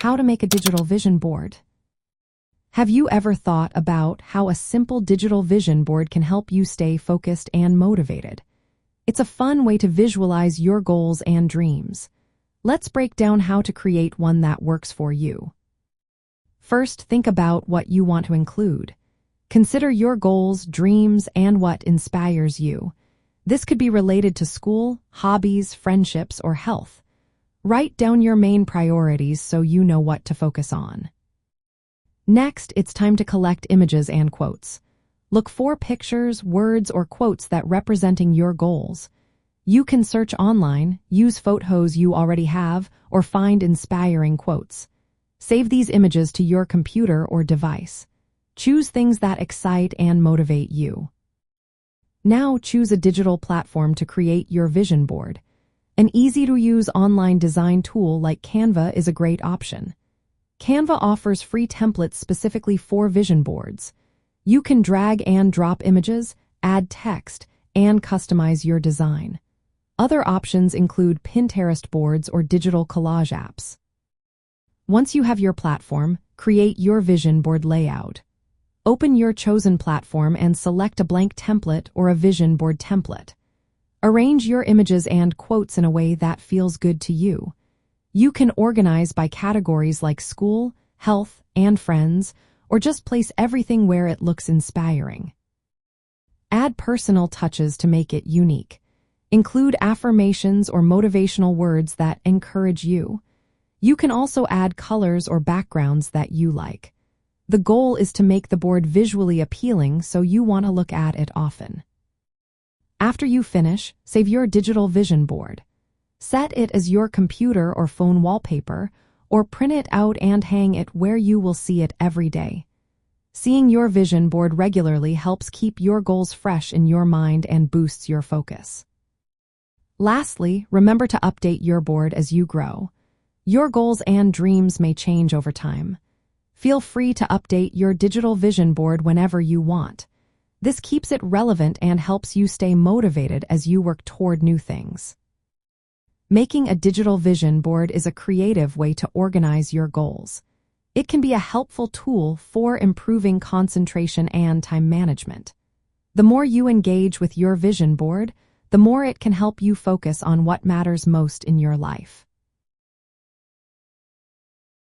How to make a digital vision board. Have you ever thought about how a simple digital vision board can help you stay focused and motivated? It's a fun way to visualize your goals and dreams. Let's break down how to create one that works for you. First, think about what you want to include. Consider your goals, dreams, and what inspires you. This could be related to school, hobbies, friendships, or health. Write down your main priorities so you know what to focus on. Next, it's time to collect images and quotes. Look for pictures, words, or quotes that representing your goals. You can search online, use photos you already have, or find inspiring quotes. Save these images to your computer or device. Choose things that excite and motivate you. Now choose a digital platform to create your vision board. An easy-to-use online design tool like Canva is a great option. Canva offers free templates specifically for vision boards. You can drag and drop images, add text, and customize your design. Other options include Pinterest boards or digital collage apps. Once you have your platform, create your vision board layout. Open your chosen platform and select a blank template or a vision board template. Arrange your images and quotes in a way that feels good to you. You can organize by categories like school, health, and friends, or just place everything where it looks inspiring. Add personal touches to make it unique. Include affirmations or motivational words that encourage you. You can also add colors or backgrounds that you like. The goal is to make the board visually appealing, so you want to look at it often. After you finish, save your digital vision board. Set it as your computer or phone wallpaper, or print it out and hang it where you will see it every day. Seeing your vision board regularly helps keep your goals fresh in your mind and boosts your focus. Lastly, remember to update your board as you grow. Your goals and dreams may change over time. Feel free to update your digital vision board whenever you want. This keeps it relevant and helps you stay motivated as you work toward new things. Making a digital vision board is a creative way to organize your goals. It can be a helpful tool for improving concentration and time management. The more you engage with your vision board, the more it can help you focus on what matters most in your life.